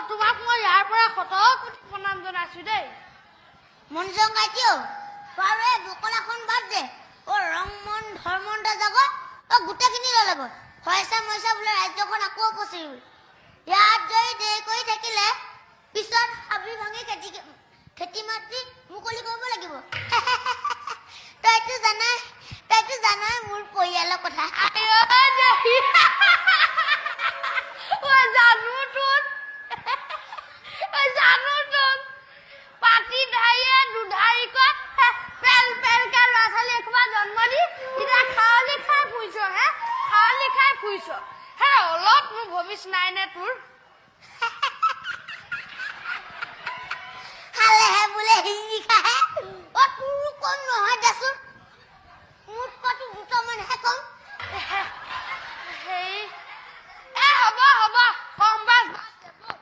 তোমাক মই ইয়াৰ পৰা শতকোটি প্ৰণাম জনাইছো দেই মনজংগাই কিয় পাৰে বকলাখন বাদ দে ৰং মন ধৰ্মন্দ জগত গোটেইখিনি লৈ ল'ব হয়ছা মইছা বোলে ৰাজ্যখন আকৌ পচিল ইয়াত যদি দেৰি কৰি থাকিলে পিছত হাবি ভাঙি খেতি মাটি মুকলি কৰিব লাগিব তইতো জানাই মোৰ পৰিয়ালৰ কথা জানো পাতি ধাইয়ে দুধাৰি কৈ পেল পেলকে ল'ৰা ছোৱালী এসোপা জন্ম দি এতিয়া খাৱলি খাই ফুৰিছ হে খাৱলি খাই ফুৰিছ হে অলপ মোৰ ভবিষ্য নাই নে তোৰ